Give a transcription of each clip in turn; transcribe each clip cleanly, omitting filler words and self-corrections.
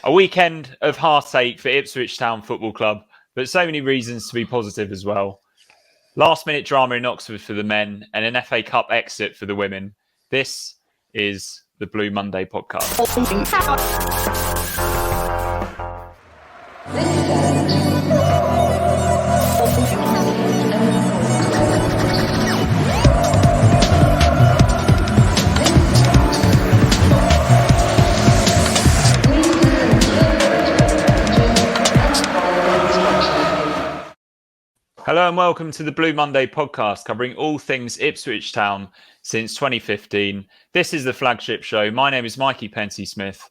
A weekend of heartache for Ipswich Town Football Club, but so many reasons to be positive as well. Last minute drama in Oxford for the men and an FA Cup exit for the women. This is the Blue Monday podcast. Hello and welcome to the Blue Monday podcast, covering all things Ipswich Town since 2015. This is the Flagship show. My name is Mikey Pensy-Smith,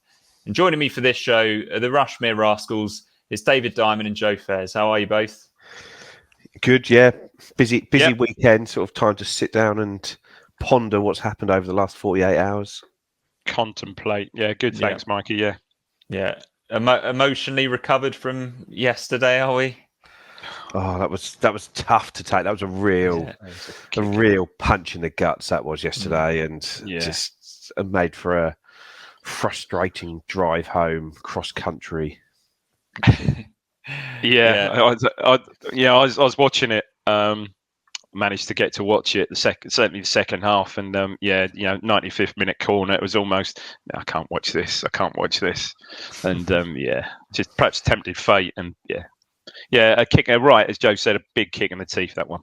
and joining me for this show are the Rushmere Rascals. It's David Diamond and Joe Fairs. How are you both? Good, yeah. Busy weekend, sort of time to sit down and ponder what's happened over the last 48 hours. Contemplate. Yeah, good. Thanks, Mikey. Yeah. Emotionally recovered from yesterday, are we? Oh, that was tough to take. That was a real punch in the guts. That was yesterday, and just made for a frustrating drive home cross country. I was watching it. Managed to get to watch it certainly the second half, and 95th minute corner. It was almost I can't watch this, and just perhaps tempted fate, and a kick, right, as Joe said, a big kick in the teeth, that one.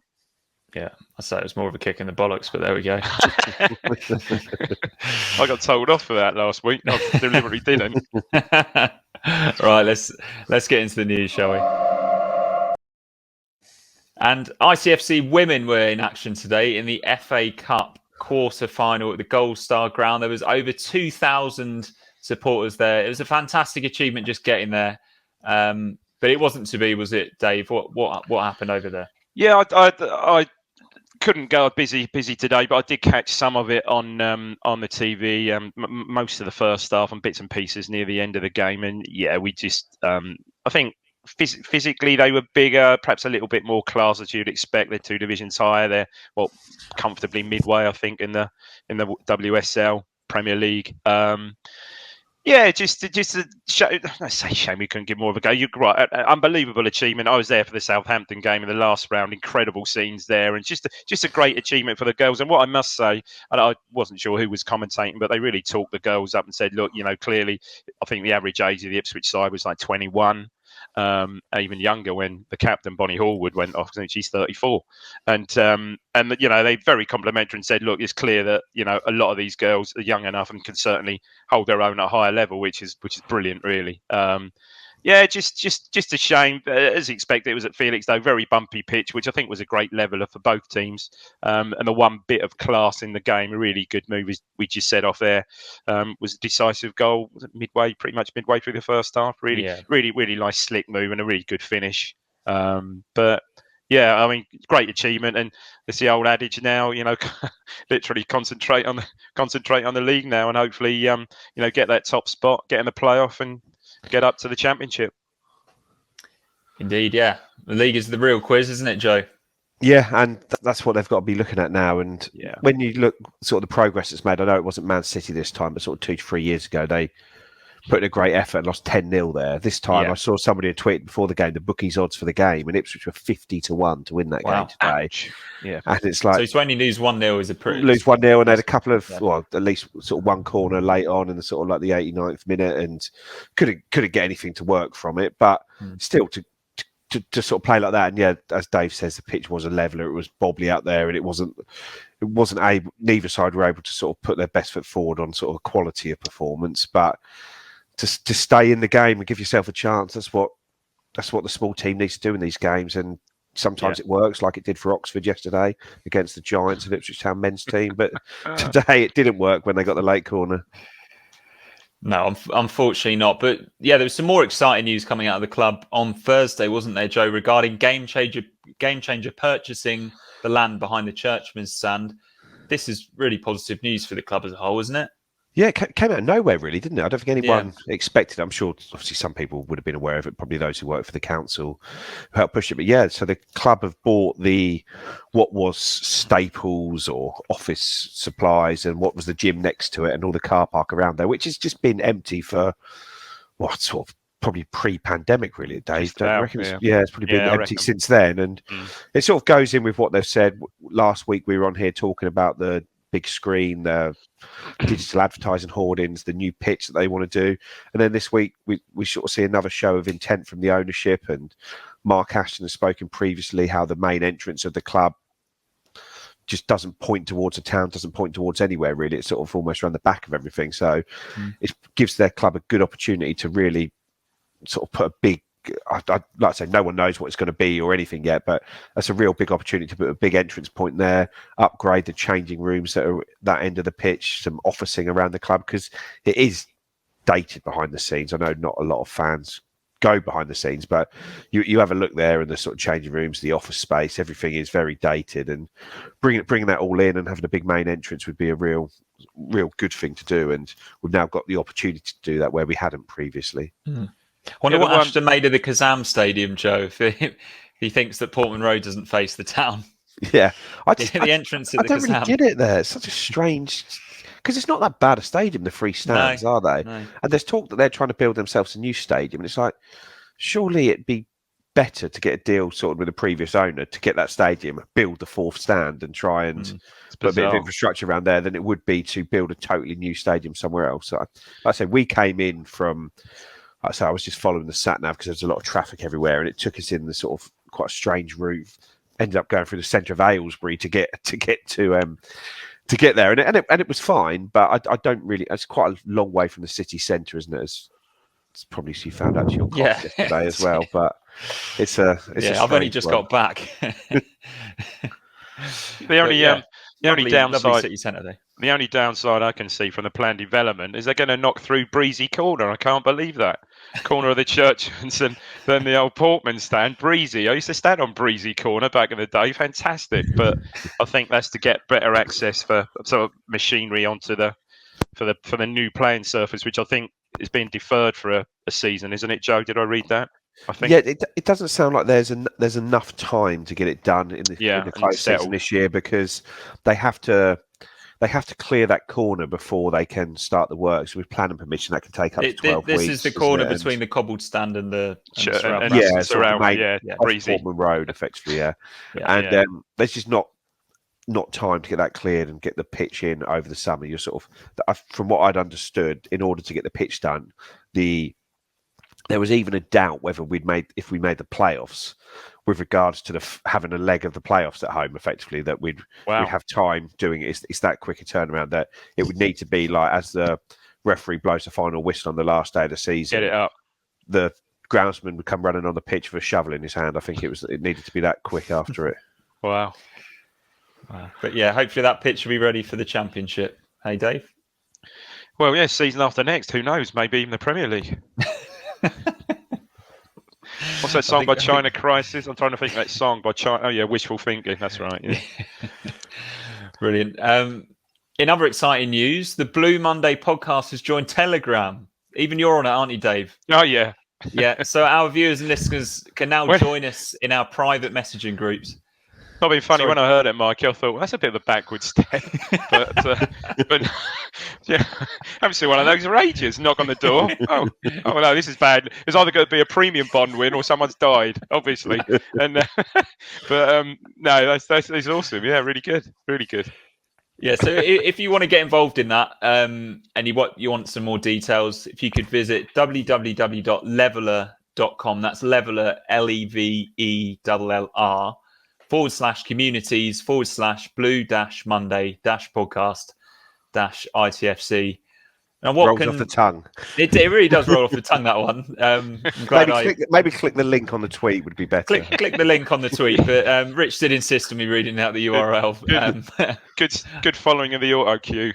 Yeah, I'd say it was more of a kick in the bollocks, but there we go. I got told off for that last week. I deliberately didn't. Right, let's get into the news, shall we? And ITFC Women were in action today in the FA Cup quarter-final at the Gold Star Ground. There was over 2,000 supporters there. It was a fantastic achievement just getting there. But it wasn't to be, was it, Dave? What happened over there? Yeah, I couldn't go. Busy today, but I did catch some of it on the TV. Most of the first half and bits and pieces near the end of the game. And we just I think physically they were bigger, perhaps a little bit more class as you'd expect. They're 2 divisions higher. They're comfortably midway, I think, in the WSL Premier League. Just a shame we couldn't give more of a go. You're right, unbelievable achievement. I was there for the Southampton game in the last round. Incredible scenes there, and just a great achievement for the girls. And what I must say, and I wasn't sure who was commentating, but they really talked the girls up and said, look, clearly, I think the average age of the Ipswich side was like 21. Even younger when the captain Bonnie Hallwood went off. I think she's 34, and they very complimentary and said, look, it's clear that a lot of these girls are young enough and can certainly hold their own at a higher level, which is brilliant, really. Just a shame. As expected, it was at Felix, though, very bumpy pitch, which I think was a great leveller for both teams. And the one bit of class in the game, a really good move, as we just said off there, was a decisive goal. Was it pretty much midway through the first half? Really nice slick move and a really good finish. Great achievement. And it's the old adage now, literally concentrate on the league now, and hopefully, get that top spot, get in the playoff, and get up to the championship. Indeed, yeah. The league is the real quiz, isn't it, Joe? Yeah, and that's what they've got to be looking at now. And when you look sort of the progress that's made, I know it wasn't Man City this time, but sort of 2 to 3 years ago, they put in a great effort and lost 10-0 there. This time, I saw somebody had tweeted before the game, the bookies odds for the game, and Ipswich were 50-1 to win that game today. Ouch. Yeah, and it's like, so when you lose 1-0 is a pretty lose 1-0, and they had a couple of at least sort of one corner late on in the sort of like the 89th minute, and couldn't get anything to work from it. But still to sort of play like that, and as Dave says, the pitch was a leveller. It was bobbly out there, and it wasn't able. Neither side were able to sort of put their best foot forward on sort of quality of performance, but to stay in the game and give yourself a chance. That's what the small team needs to do in these games, and sometimes it works, like it did for Oxford yesterday against the Giants and Ipswich Town men's team. But today it didn't work when they got the late corner. No, unfortunately not. But there was some more exciting news coming out of the club on Thursday, wasn't there, Joe, regarding Game Changer purchasing the land behind the Churchman's stand. This is really positive news for the club as a whole, isn't it? Yeah, it came out of nowhere, really, didn't it? I don't think anyone expected it. I'm sure, obviously, some people would have been aware of it, probably those who work for the council who helped push it. But so the club have bought what was Staples or office supplies and what was the gym next to it and all the car park around there, which has just been empty for, sort of probably pre-pandemic, really, Dave. Don't you reckon? Yeah. It's probably been empty since then, and it sort of goes in with what they've said. Last week we were on here talking about the big screen, the digital advertising hoardings, the new pitch that they want to do, and then this week we sort of see another show of intent from the ownership. And Mark Ashton has spoken previously how the main entrance of the club just doesn't point towards a town, doesn't point towards anywhere really. It's sort of almost around the back of everything. So it gives their club a good opportunity to really sort of put a big, I'd like to say no one knows what it's going to be or anything yet, but that's a real big opportunity to put a big entrance point there, upgrade the changing rooms that are that end of the pitch, some officing around the club, because it is dated behind the scenes. I know not a lot of fans go behind the scenes, but you have a look there and the sort of changing rooms, the office space, everything is very dated, and bringing that all in and having a big main entrance would be a real good thing to do. And we've now got the opportunity to do that where we hadn't previously. I wonder what Ashton made of the Kazam Stadium, Joe, if he thinks that Portman Road doesn't face the town. Yeah. The entrance at the Kazam. I don't really get it there. It's such a strange... Because it's not that bad a stadium, the three stands, are they? No. And there's talk that they're trying to build themselves a new stadium. And it's like, surely it'd be better to get a deal sorted with the previous owner to get that stadium, build the fourth stand and try and put a bit of infrastructure around there than it would be to build a totally new stadium somewhere else. So, like I said, we came in from... So I was just following the sat nav because there's a lot of traffic everywhere, and it took us in the sort of quite a strange route. Ended up going through the centre of Aylesbury to get there, and it was fine. But I don't really. It's quite a long way from the city centre, isn't it? It's probably you found out to your cost yesterday as well. But it's I've only just got back. The only downside. City centre day. The only downside I can see from the planned development is they're going to knock through Breezy Corner. I can't believe that. Corner of the church and then the old Portman stand. Breezy. I used to stand on Breezy Corner back in the day. Fantastic. But I think that's to get better access for sort of machinery onto for the new playing surface, which I think is being deferred for a season, isn't it, Joe? Did I read that? I think. Yeah, it doesn't sound like there's enough time to get it done in the close season this year, because they have to clear that corner before they can start the work. So with planning permission, that can take up to 12 weeks. This is the corner between the cobbled stand and the Breezy Portman Road, effectively. There's just not time to get that cleared and get the pitch in over the summer. You're sort of, from what I'd understood, in order to get the pitch done, there was even a doubt whether if we made the playoffs, with regards to having a leg of the playoffs at home, effectively, that we'd have time doing it. It's that quick a turnaround that it would need to be like, as the referee blows the final whistle on the last day of the season, get it up. The groundsman would come running on the pitch with a shovel in his hand. I think it needed to be that quick after it. Wow. But yeah, hopefully that pitch will be ready for the Championship. Hey, Dave? Well, yeah, season after next, who knows? Maybe even the Premier League. What's that song by China Crisis? I'm trying to think of that song by China. Oh, yeah, Wishful Thinking. That's right. Yeah. Brilliant. In other exciting news, the Blue Monday podcast has joined Telegram. Even you're on it, aren't you, Dave? Oh, yeah. Yeah, so our viewers and listeners can now join us in our private messaging groups. Not being funny, when I heard it, Mike, I thought, well, that's a bit of a backward step. but yeah, I haven't seen one of those for ages. Knock on the door. Oh no, this is bad. It's either going to be a premium bond win or someone's died, obviously. And no, that's awesome. Yeah, really good. Really good. Yeah, so if you want to get involved in that and you want some more details, if you could visit www.leveller.com, that's Leveller, LEVELLR, /communities /blue-monday-podcast -ITFC. Now, what rolls off the tongue. It really does roll off the tongue, that one. Maybe click the link on the tweet would be better. Click the link on the tweet, but Rich did insist on me reading out the URL. Good following of the auto cue.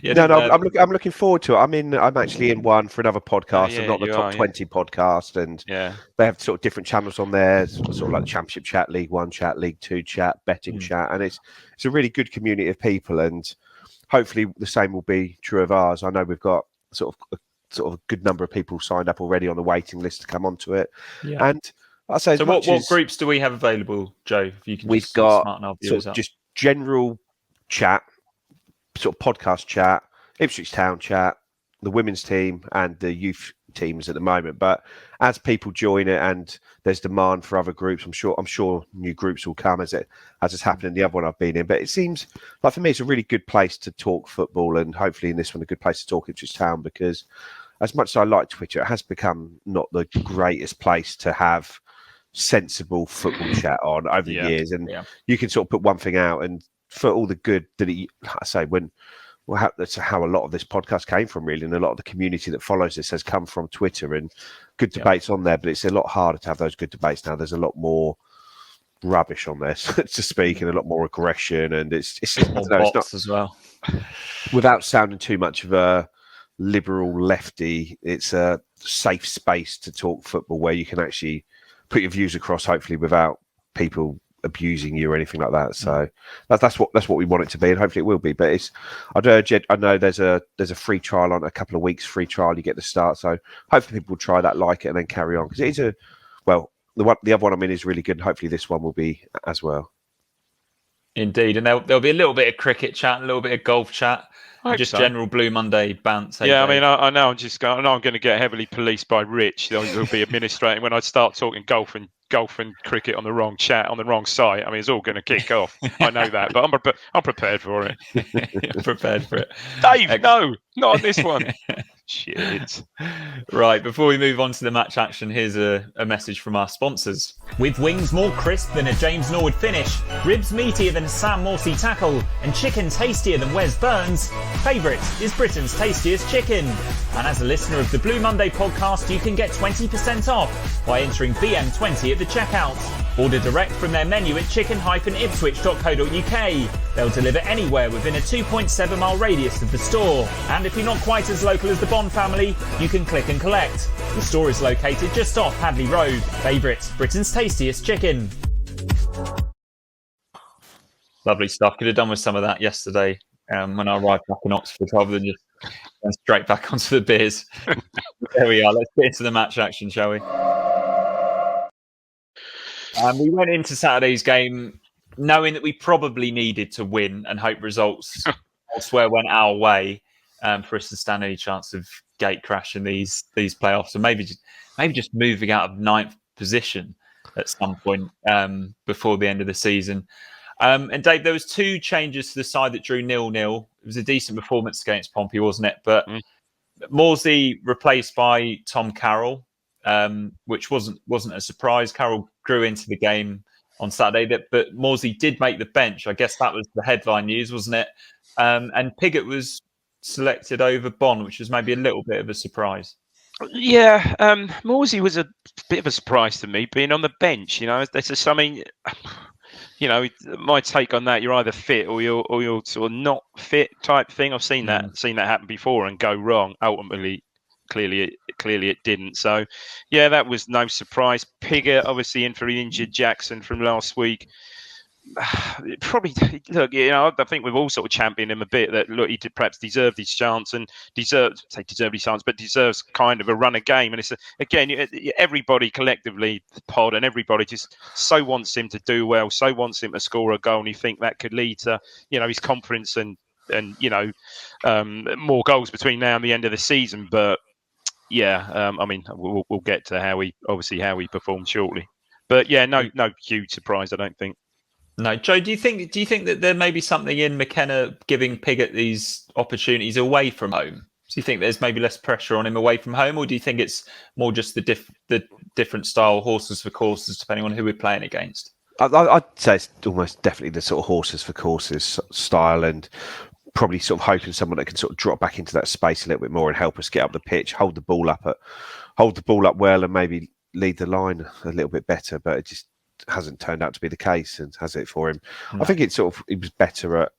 I'm looking forward to it. I'm actually in one for another podcast. I'm not the top 20 podcast, and they have sort of different channels on there, sort of like Championship chat, League One chat, League Two chat, betting chat, and it's a really good community of people, and hopefully the same will be true of ours. I know we've got sort of a good number of people signed up already on the waiting list to come onto it, and I say. So what groups do we have available, Joe? If you can, we've got sort of just general chat. Sort of podcast chat, Ipswich Town chat, the women's team and the youth teams at the moment. But as people join it and there's demand for other groups, I'm sure new groups will come as has happened in the other one I've been in. But it seems like for me it's a really good place to talk football, and hopefully in this one a good place to talk Ipswich Town, because as much as I like Twitter, it has become not the greatest place to have sensible football chat on over the years. And you can sort of put one thing out, and for all the good that that's how a lot of this podcast came from, really, and a lot of the community that follows this has come from Twitter and good debates on there. But it's a lot harder to have those good debates now. There's a lot more rubbish on there, so to speak, and a lot more aggression, and it's not as well. Without sounding too much of a liberal lefty, it's a safe space to talk football where you can actually put your views across, hopefully without people abusing you or anything like that. So that's what we want it to be, and hopefully it will be. But I'd urge it. I know there's a free trial on, a couple of weeks free trial. You get the start, so hopefully people will try that, like it, and then carry on, because it is the other one I'm in is really good, and hopefully this one will be as well. Indeed, and there'll be a little bit of cricket chat, a little bit of golf chat. Just general Blue Monday bounce. Yeah, I mean, I know I'm going to get heavily policed by Rich. He'll be administrating when I start talking golf and cricket on the wrong chat on the wrong site. I mean, it's all going to kick off. I know that, but I'm prepared for it. Prepared for it, Dave. No, not on this one. Shit. Right, before we move on to the match action, here's a message from our sponsors. With wings more crisp than a James Norwood finish, ribs meatier than a Sam Morsey tackle, and chicken tastier than Wes Burns, Favourite is Britain's tastiest chicken. And as a listener of the Blue Monday podcast, you can get 20% off by entering BM20 at the checkout. Order direct from their menu at chicken-ipswich.co.uk. They'll deliver anywhere within a 2.7 mile radius of the store. And if you're not quite as local as the Bond family, you can click and collect. The store is located just off Hadley Road. Favourite, Britain's tastiest chicken. Lovely stuff. Could have done with some of that yesterday when I arrived back in Oxford, rather than just going straight back onto the beers. There we are. Let's get into the match action, shall we? We went into Saturday's game knowing that we probably needed to win and hope results elsewhere went our way for us to stand any chance of gate crashing these playoffs, and maybe just moving out of ninth position at some point before the end of the season. And Dave, there was two changes to the side that drew 0-0. It was a decent performance against Pompey, wasn't it? But Morsey replaced by Tom Carroll, which wasn't a surprise. Carroll grew into the game on Saturday, but Morsey did make the bench. I guess that was the headline news, wasn't it? And Piggott was selected over Bond, which was maybe a little bit of a surprise. Yeah, Morsey was a bit of a surprise to me, being on the bench. You know, there's just something. You know, my take on that: you're either fit or you're sort of not fit type thing. I've seen that happen before and go wrong. Ultimately, clearly it didn't. So, yeah, that was no surprise. Piggott obviously in for the injured Jackson from last week. Probably, look, you know, I think we've all sort of championed him a bit, that look, he perhaps deserved his chance but deserves kind of a run of game. And it's again, everybody collectively, the pod and everybody just so wants him to do well, so wants him to score a goal, and you think that could lead to, you know, his confidence and you know, more goals between now and the end of the season. But yeah, I mean, we'll get to how he performed shortly. But yeah, no huge surprise, I don't think. No, Joe, do you think that there may be something in McKenna giving Piggott these opportunities away from home? Do you think there's maybe less pressure on him away from home, or do you think it's more just the different style, horses for courses, depending on who we're playing against? I'd say it's almost definitely the sort of horses for courses style, and probably sort of hoping someone that can sort of drop back into that space a little bit more and help us get up the pitch, hold the ball up well, and maybe lead the line a little bit better. But it just hasn't turned out to be the case, and has it for him? No. I think it was better at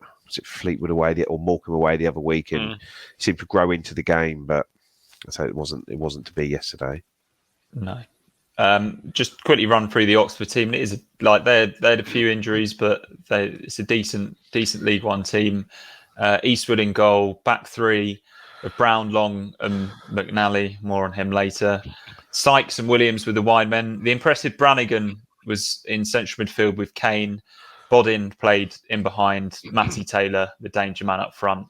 Fleetwood away or Morecambe away the other week, and he seemed to grow into the game. But I say it wasn't to be yesterday. No. Just quickly run through the Oxford team. It is like they had a few injuries, but it's a decent League One team. Eastwood in goal, back three of Brown, Long, and McNally. More on him later. Sykes and Williams with the wide men. The impressive Brannigan was in central midfield with Kane. Bodin played in behind. Matty Taylor, the danger man up front,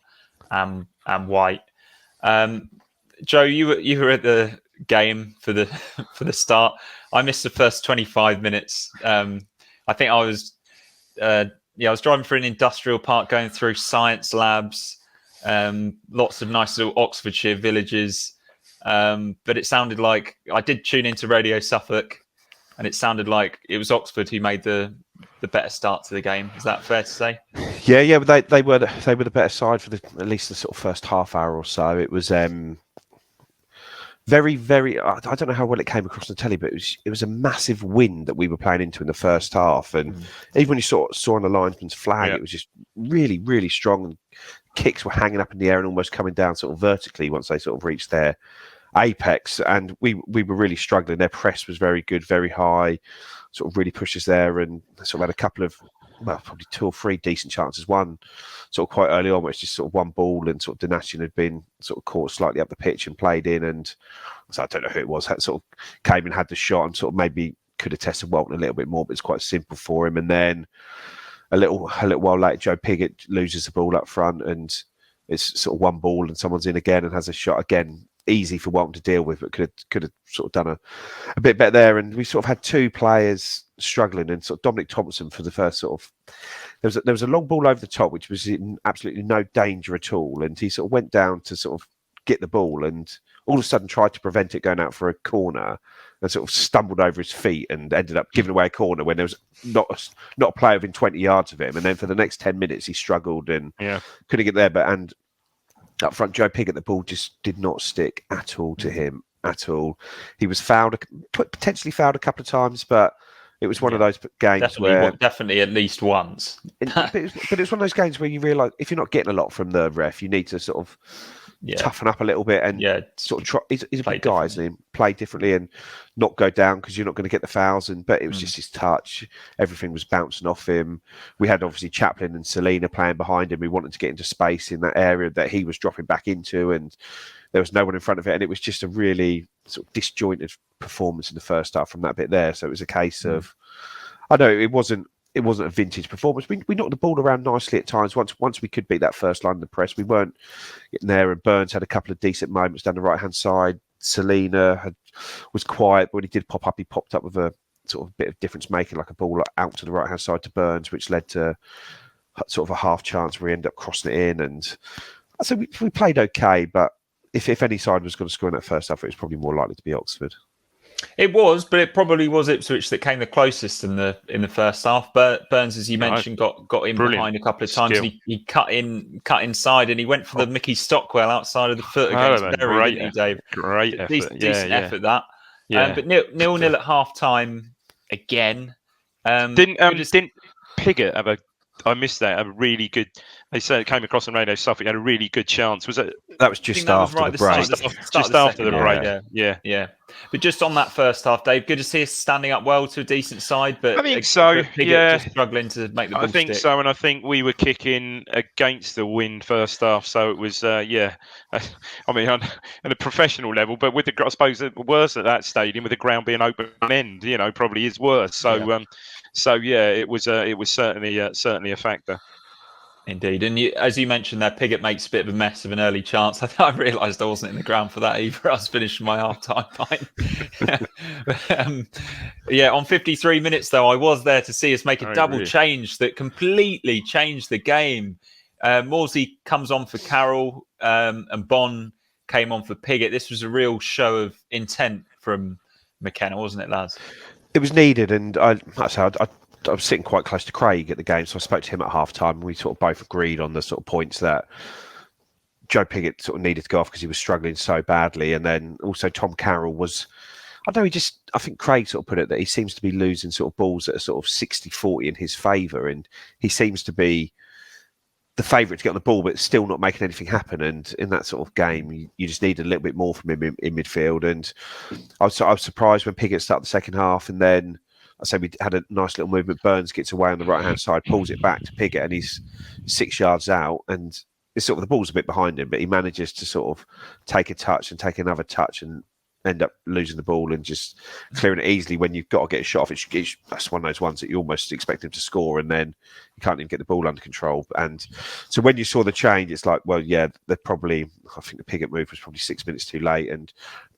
and White. Joe, you were at the game for the start. I missed the first 25 minutes. I think I was driving through an industrial park, going through science labs, lots of nice little Oxfordshire villages. But it sounded like I did tune into Radio Suffolk, and it sounded like it was Oxford who made the better start to the game. Is that fair to say? Yeah, but they were the better side for at least the sort of first half hour or so. It was very, very. I don't know how well it came across the telly, but it was a massive wind that we were playing into in the first half, and even when you saw on the linesman's flag, it was just really, really strong. And kicks were hanging up in the air and almost coming down sort of vertically once they sort of reached their apex, and we were really struggling. Their press was very good, very high, sort of really pushed us there, and sort of had a couple of, well, probably 2 or 3 decent chances. One sort of quite early on, where it's just sort of one ball, and sort of Donatian had been sort of caught slightly up the pitch and played in, and so I don't know who it was, that sort of came and had the shot and sort of maybe could have tested Walton a little bit more, but it's quite simple for him. And then a little while later, Joe Pigott loses the ball up front, and it's sort of one ball, and someone's in again and has a shot again. Easy for Walton to deal with, but could have sort of done a bit better there. And we sort of had 2 players struggling, and sort of Dominic Thompson for the first sort of there was a long ball over the top, which was in absolutely no danger at all, and he sort of went down to sort of get the ball, and all of a sudden tried to prevent it going out for a corner, and sort of stumbled over his feet and ended up giving away a corner when there was not a player within 20 yards of him. And then for the next 10 minutes he struggled and couldn't get there. And up front, Joe Pigott, the ball just did not stick at all to him at all. He was potentially fouled a couple of times, but it was one of those games definitely at least once. but it was one of those games where you realise if you're not getting a lot from the ref, you need to sort of toughen up a little bit and sort of try. He's a big guy, isn't he? Play differently and not go down because you're not going to get the fouls. But it was just his touch. Everything was bouncing off him. We had obviously Chaplin and Selena playing behind him. We wanted to get into space in that area that he was dropping back into, and there was no one in front of it. And it was just a really sort of disjointed performance in the first half from that bit there. So it was a case of, I know it wasn't a vintage performance. We knocked the ball around nicely at times. Once we could beat that first line of the press, we weren't getting there. And Burns had a couple of decent moments down the right hand side. Selena was quiet, but when he did pop up, he popped up with a sort of bit of difference making, like a ball out to the right hand side to Burns, which led to sort of a half chance where he ended up crossing it in. And so we played okay, but if any side was going to score in that first half, it was probably more likely to be Oxford. It was, but it probably was Ipswich that came the closest in the first half. But Burns, as you mentioned, got in behind a couple of times. He cut inside, and he went for the Mickey Stockwell outside of the foot against Berry, didn't he, Dave? Great effort. Decent effort that. But 0-0 at half time again. Didn't Pigott have a? I missed that. A really good. They said it came across on Radio Suffolk. Had a really good chance. Was it? That was just after the break. Just after the break. Yeah. But just on that first half, Dave, good to see us standing up well to a decent side. But I think so. Just struggling to make the ball I think stick. so, and I think we were kicking against the wind first half, so it was I mean, on a professional level, but with the, I suppose, worse at that stadium with the ground being open end, probably is worse. So it was certainly a factor. Indeed. And as you mentioned there, Pigott makes a bit of a mess of an early chance. I realised I wasn't in the ground for that either. I was finishing my half-time pint. On 53 minutes, though, I was there to see us make a double change that completely changed the game. Morsey comes on for Carroll and Bon came on for Pigott. This was a real show of intent from McKenna, wasn't it, lads? It was needed, and I was sitting quite close to Craig at the game, so I spoke to him at half time, and we sort of both agreed on the sort of points that Joe Pigott sort of needed to go off because he was struggling so badly. And then also Tom Carroll was, I think Craig sort of put it that he seems to be losing sort of balls that are sort of 60-40 in his favour, and he seems to be the favourite to get on the ball, but still not making anything happen. And in that sort of game, you just need a little bit more from him in midfield. And I was surprised when Pigott started the second half, and then I say we had a nice little movement. Burns gets away on the right-hand side, pulls it back to Pigott, and he's 6 yards out. And it's sort of the ball's a bit behind him, but he manages to sort of take a touch and take another touch and end up losing the ball and just clearing it easily when you've got to get a shot off. That's one of those ones that you almost expect him to score, and then you can't even get the ball under control. And so when you saw the change, it's like, well, yeah, I think the Pigott move was probably 6 minutes too late, and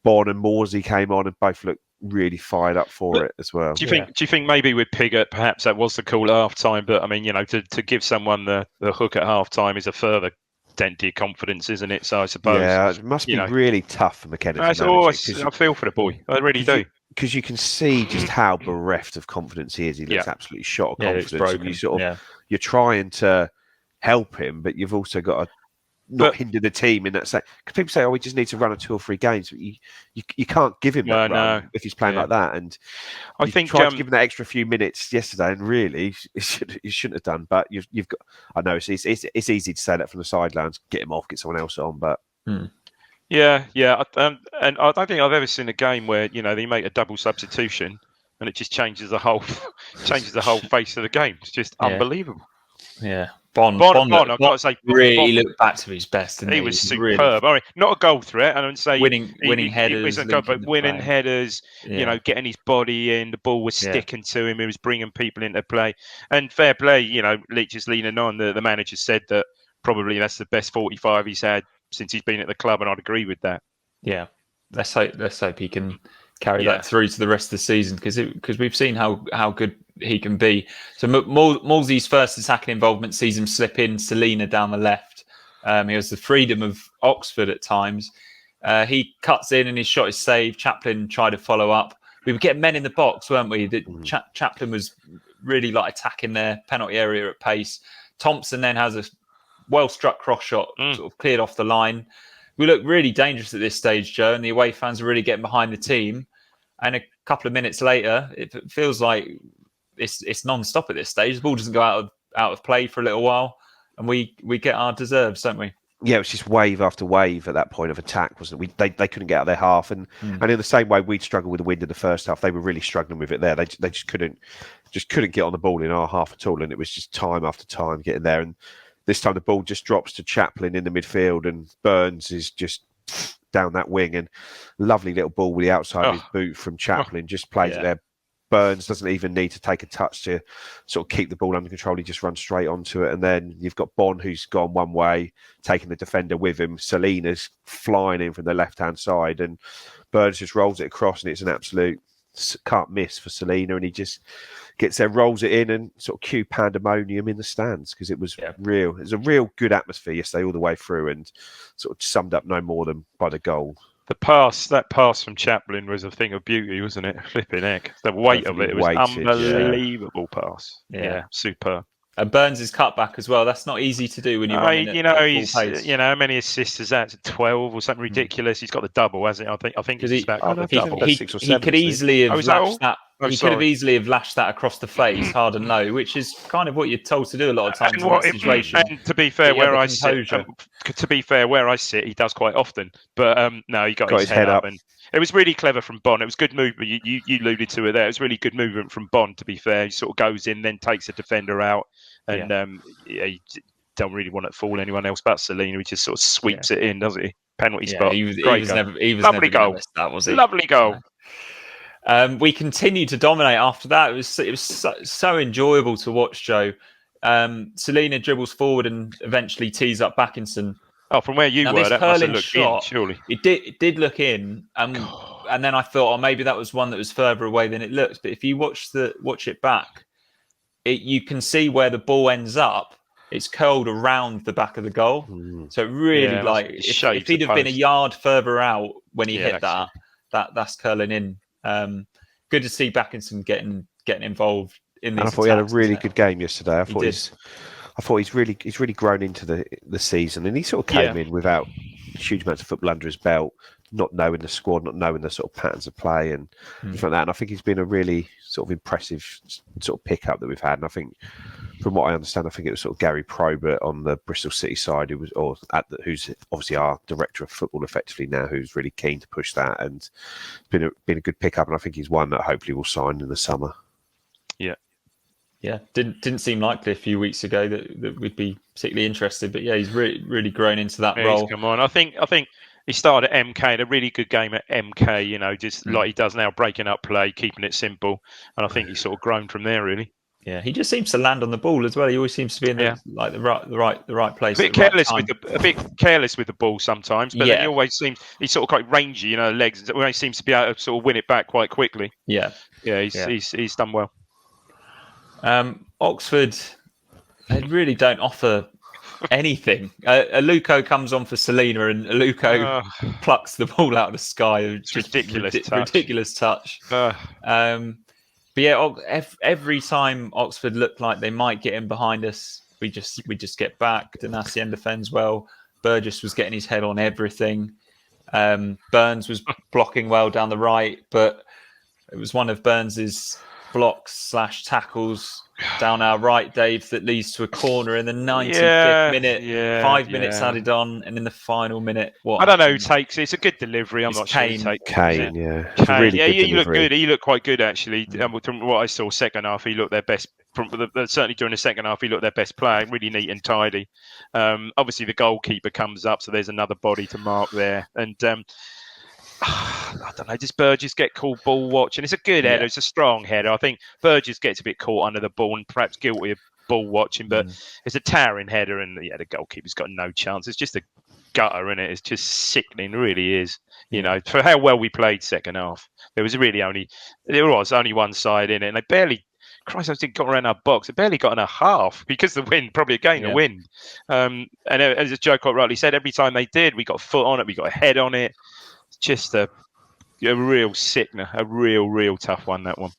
Bon and Morsey came on and both looked really fired up for it as well. Do you think maybe with Pigott, perhaps that was the call at half time? But I mean, to give someone the hook at half time is a further dent to your confidence, isn't it? So I suppose it must be really tough for McKenna. I feel for the boy. I really do. Because you can see just how bereft of confidence he is. He looks absolutely shot of confidence. And you're trying to help him, but you've also got to not hinder the team in that sense. Because people say, we just need to run a 2 or 3 games. But you can't give him that run if he's playing like that. And I think tried to give him that extra few minutes yesterday, and really, you shouldn't have done. But you've got. I know it's easy to say that from the sidelines. Get him off, get someone else on. But yeah. And I don't think I've ever seen a game where they make a double substitution and it just changes the whole face of the game. It's just unbelievable. Yeah. Bon, I've got to say, really looked back to his best. He was superb. Really, not a goal threat, and I would say winning headers, but winning headers. Getting his body in. The ball was sticking to him. He was bringing people into play. And fair play, Leach is leaning on. The manager said that probably that's the best 45 he's had since he's been at the club, and I'd agree with that. Yeah, let's hope he can carry that through to the rest of the season, because we've seen how good he can be. So Morsey's first attacking involvement sees him slip in Selina down the left. He has the freedom of Oxford at times. He cuts in and his shot is saved. Chaplin tried to follow up. We were getting men in the box, weren't we? Chaplin was really attacking their penalty area at pace. Thompson then has a well-struck cross shot, sort of cleared off the line. We look really dangerous at this stage, Joe, and the away fans are really getting behind the team. And a couple of minutes later, it feels like it's non-stop at this stage. The ball doesn't go out of play for a little while, and we get our deserves, don't we? Yeah, it was just wave after wave at that point of attack, wasn't it? They couldn't get out their half, and in the same way we'd struggled with the wind in the first half, they were really struggling with it there. They just couldn't get on the ball in our half at all, and it was just time after time getting there. And this time the ball just drops to Chaplin in the midfield, and Burns is just down that wing, and lovely little ball with the outside of his boot from Chaplin, just plays it there. Burns doesn't even need to take a touch to sort of keep the ball under control. He just runs straight onto it. And then you've got Bon, who's gone one way, taking the defender with him. Selina's flying in from the left-hand side, and Burns just rolls it across, and it's an absolute can't miss for Selina. And he just gets there, rolls it in, and sort of cue pandemonium in the stands, because it was real. It was a real good atmosphere yesterday all the way through, and sort of summed up no more than by the goal. That pass from Chaplin was a thing of beauty, wasn't it? Flipping heck. The weight of it was unbelievable pass. Yeah, superb. And Burns' cutback as well. That's not easy to do when you're running he's full pace. How many assists is that? 12 or something ridiculous. He's got the double, hasn't he? I think he's about the double. He could easily have lashed that. He could have easily have lashed that across the face, hard and low, which is kind of what you're told to do a lot of times in that situation. And to be fair, where I sit, he does quite often. But no, he got his head up, and it was really clever from Bon. It was good movement. You alluded to it there. It was really good movement from Bon. To be fair, he sort of goes in, then takes a defender out, and he don't really want to fool anyone else but Selina. He just sort of sweeps it in, doesn't he? Penalty spot. He was lovely goal. That was it. Lovely goal. We continued to dominate after that. It was so enjoyable to watch, Joe. Selina dribbles forward and eventually tees up Backinson. Oh, from where you were, that must have looked in, surely. It did look in, and then I thought, maybe that was one that was further away than it looked. But if you watch it back, you can see where the ball ends up. It's curled around the back of the goal, so it really if he'd have been a yard further out when he hit that's curling in. Good to see Backinson getting involved in this. I thought he had a really good game yesterday. I thought he's really grown into the season, and he sort of came in without huge amounts of football under his belt, not knowing the squad, not knowing the sort of patterns of play and things like that. And I think he's been a really sort of impressive sort of pickup that we've had. And I think, from what I understand, I think it was sort of Gary Probert on the Bristol City side, who's obviously our director of football effectively now, who's really keen to push that, and been a good pickup. And I think he's one that hopefully will sign in the summer. Yeah, didn't seem likely a few weeks ago that we'd be particularly interested, but he's really grown into that role. Come on, I think he started at MK, had a really good game at MK, just like he does now, breaking up play, keeping it simple. And I think he's sort of grown from there, really. Yeah, he just seems to land on the ball as well. He always seems to be in the right place. A bit careless with the ball sometimes, but then he always seems he's sort of quite rangy, legs. Always seems to be able to sort of win it back quite quickly. Yeah, he's done well. Oxford, they really don't offer anything. Aluko comes on for Selena, and Aluko plucks the ball out of the sky. It's ridiculous touch. But yeah, every time Oxford looked like they might get in behind us, we just get back. Donacien defends well. Burgess was getting his head on everything. Burns was blocking well down the right, but it was one of Burns's blocks/tackles down our right, Dave, that leads to a corner in the 95th minute. 5 minutes added on, and in the final minute, I don't know who takes it. It's a good delivery. I'm not sure who takes Kane, it. Kane, really he looked good. He looked quite good, actually. From what I saw second half, he looked their best. Certainly during the second half, he looked their best player. Really neat and tidy. Obviously, the goalkeeper comes up, so there's another body to mark there. And I don't know, does Burgess get called ball watching? It's a good header. It's a strong header. I think Burgess gets a bit caught under the ball and perhaps guilty of ball watching, but it's a towering header, and the goalkeeper's got no chance. It's just a gutter, isn't it? It's just sickening, it really is. For how well we played second half, there was only one side in it, and they barely. Christ, I think got around our box. It barely got in a half because the wind, probably again the wind. And as Joe quite rightly said, every time they did, we got a foot on it, we got a head on it. Just a real sickener, a real tough one, that one.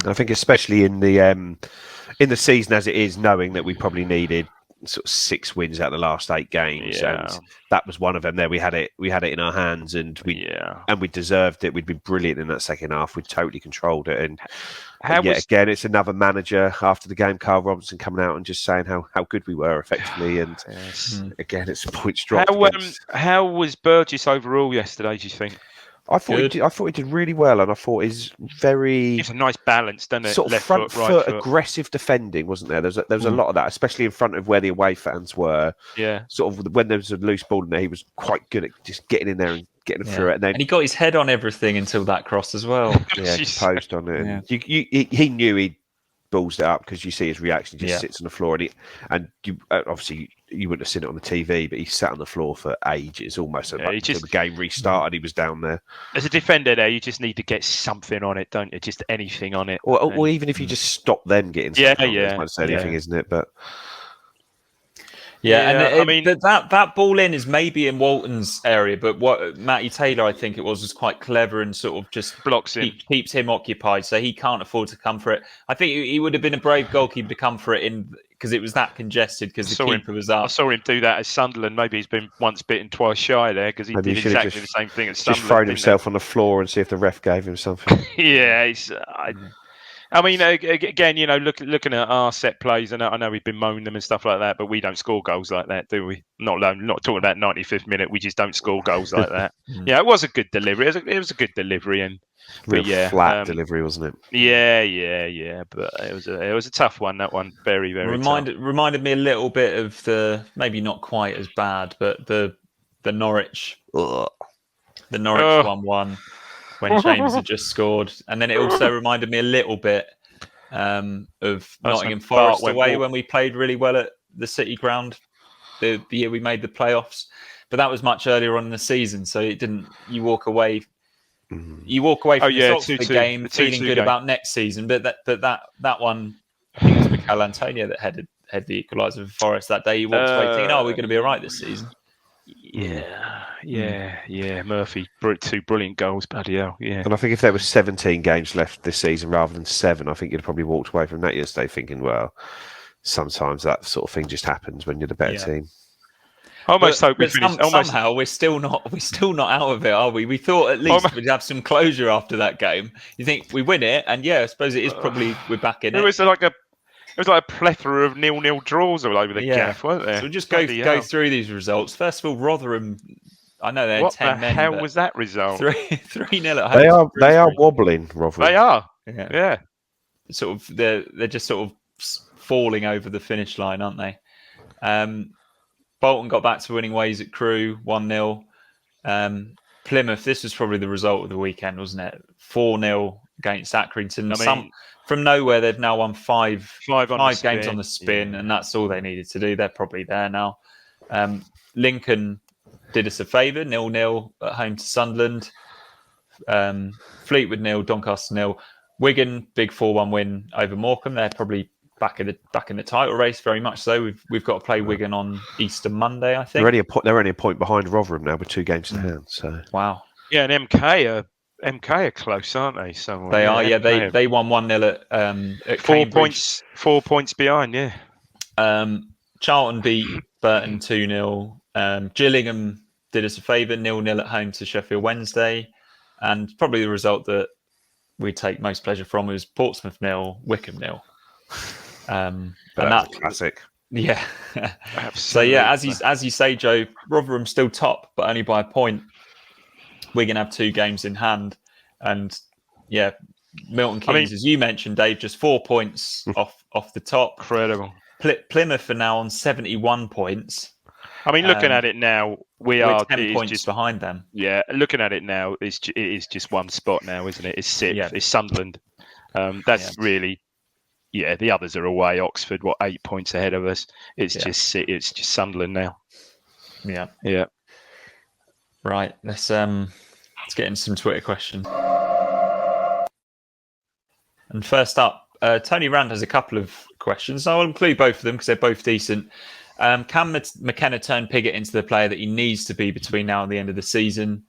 I think especially in the season as it is, knowing that we probably needed sort of 6 wins out of the last 8 games, and that was one of them. There we had it in our hands, and we deserved it. We'd been brilliant in that second half. We totally controlled it, and again, it's another manager after the game, Carl Robinson, coming out and just saying how good we were effectively, and again, it's a points drop. How was Burgess overall yesterday, do you think? I thought he did really well, and I thought it's a nice balance, doesn't it? Sort of left front foot, right foot, aggressive defending, wasn't there? There was a lot of that, especially in front of where the away fans were. Yeah. Sort of when there was a loose ball in there, he was quite good at just getting in there and getting through it. And he got his head on everything until that cross as well. Composed on it. And he knew he'd balls it up, because you see his reaction. He just sits on the floor, and you obviously you wouldn't have seen it on the TV, but he sat on the floor for ages, almost until the game restarted. He was down there. As a defender, there you just need to get something on it, don't you? Just anything on it, or even if you just stop them getting something on it, as much as anything, isn't it? But I mean that ball in is maybe in Walton's area, but what Matty Taylor, I think it was quite clever and sort of just blocks him, keeps him occupied, so he can't afford to come for it. I think he would have been a brave goalkeeper to come for it because it was that congested, because the keeper was up. I saw him do that at Sunderland. Maybe he's been once bitten, twice shy there, because he did exactly the same thing at Sunderland. Just thrown himself on the floor and see if the ref gave him something. I mean, again, looking at our set plays, and I know we've been moaning them and stuff like that, but we don't score goals like that, do we? Not talking about 95th minute. We just don't score goals like that. It was a good delivery. It was a good delivery, flat delivery, wasn't it? Yeah. But it was a tough one. That one, very, very tough. Reminded me a little bit of the, maybe not quite as bad, but the Norwich, the Norwich 1-1. When James had just scored, and then it also reminded me a little bit of Nottingham Forest away when we played really well at the City Ground the year we made the playoffs. But that was much earlier on in the season, so it didn't. You walk away from the game feeling good about next season. But that one, I think it was Mikel Antonio that had the equaliser for Forest that day. He walked away thinking, "Oh, we're going to be all right this season." Yeah. Murphy, 2 brilliant goals, bloody hell. Yeah. And I think if there were 17 games left this season rather than 7, I think you'd probably walked away from that yesterday thinking, well, sometimes that sort of thing just happens when you're the better team. I almost hope we finish. Somehow we're still not out of it, are we? We thought at least we'd have some closure after that game. You think we win it, and I suppose it is probably we're back in it. It was like a plethora of 0-0 draws all over the gaff, weren't there? So we'll just go through these results. First of all, Rotherham. I know they're 10 men. What the hell was that result? 3-0 at home. They are wobbling, Rotherham. They are. Yeah. Sort of. They're just sort of falling over the finish line, aren't they? Bolton got back to winning ways at Crewe 1-0. Plymouth, this was probably the result of the weekend, wasn't it? 4-0 against Accrington. I mean, from nowhere, they've now won five games on the spin, yeah. and that's all they needed to do. They're probably there now. Lincoln did us a favour, 0-0 at home to Sunderland. Fleetwood 0, Doncaster 0. Wigan, big 4-1 win over Morecambe. They're probably back in the title race, very much so. We've got to play Wigan on Easter Monday, I think. They're only a point behind Rotherham now with 2 games in hand. So wow. Yeah, and MK are close, aren't they? Somewhere? They are. Yeah, they won 1-0 at 4 Cambridge. 4 points behind. Yeah. Charlton beat Burton 2-0. Gillingham did us a favour, 0-0 at home to Sheffield Wednesday, and probably the result that we take most pleasure from was Portsmouth 0, Wickham 0. and that's a classic. Yeah. Absolutely. So yeah, as you say, Joe, Rotherham still top, but only by a point. Wigan have 2 games in hand, and yeah, Milton Keynes, as you mentioned, Dave, just 4 points off the top. Incredible. Plymouth are now on 71 points. I mean, looking at it now, we're 10 points behind them. Yeah, looking at it now, it is just one spot now, isn't it? It's sixth. Yeah. It's Sunderland. That's really, the others are away. Oxford, 8 points ahead of us? It's just Sunderland now. Yeah. Yeah. Right. Let's get into some Twitter questions. And first up, Tony Rand has a couple of questions. I'll include both of them because they're both decent. Can McKenna turn Piggott into the player that he needs to be between now and the end of the season?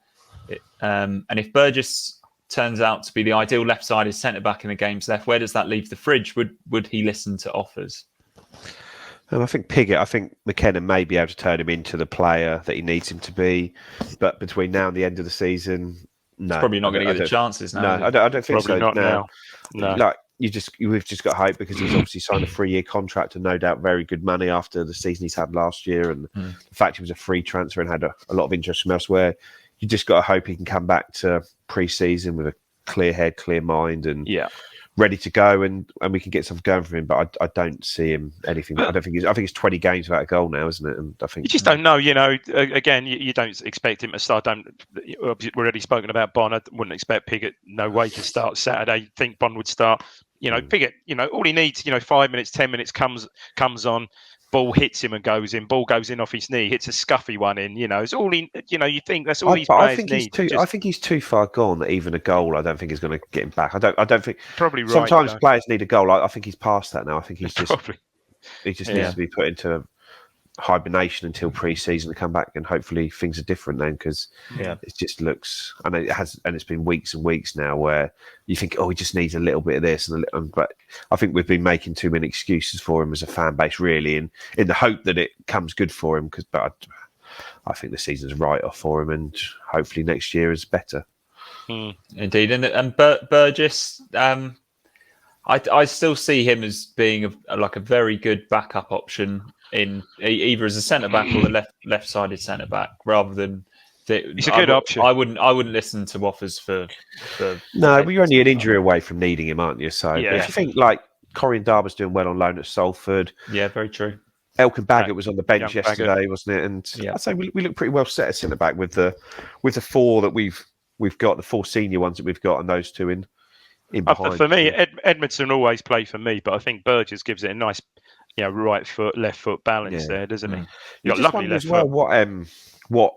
And if Burgess turns out to be the ideal left-sided centre-back in the games left, where does that leave the fridge? Would he listen to offers? I think McKenna may be able to turn him into the player that he needs him to be. But between now and the end of the season, no. He's probably not going to get the chances now. No, I don't think probably so. Not now. No. Like, we've just got hope because he's obviously signed a 3-year contract and no doubt very good money after the season he's had last year, and the fact he was a free transfer and had a lot of interest from elsewhere. You just got to hope he can come back to pre-season with a clear head, clear mind, and ready to go, and we can get something going for him. But I don't see him anything. I think it's 20 games without a goal now, isn't it? And I think you just don't know. Again, you don't expect him to start. We've already spoken about Bond. I wouldn't expect Piggott. No way to start Saturday. You think Bond would start? Piggott. All he needs. 5 minutes, 10 minutes comes on. Ball hits him and goes in. Ball goes in off his knee. Hits a scuffy one in. It's all he. You think that's all these players need. I think he's too far gone that even a goal, I don't think is going to get him back. I don't think. Probably right. Sometimes players need a goal. I think he's past that now. I think he's just. Probably. He just needs to be put into hibernation until pre-season to come back, and hopefully things are different then, because it just looks, and it's been weeks and weeks now where you think, he just needs a little bit of this but I think we've been making too many excuses for him as a fan base, really, in the hope that it comes good for him, but I think the season's right off for him, and hopefully next year is better. Indeed. And Burgess, I still see him as being a very good backup option in either as a centre back or the left-sided centre back, rather than. It's a good option. I wouldn't listen to offers for. No, but you're only an injury away from needing him, aren't you? So if you think like Corian Darbo's doing well on loan at Salford, yeah, very true. Elkin Baggott was on the bench yesterday, wasn't it? And I'd say we look pretty well set at centre back with the 4 that we've got, the 4 senior ones that we've got, and those 2 in behind. For me, Edmondson always play for me, but I think Burgess gives it a nice, right foot, left foot balance there, doesn't he? You got lovely left foot. What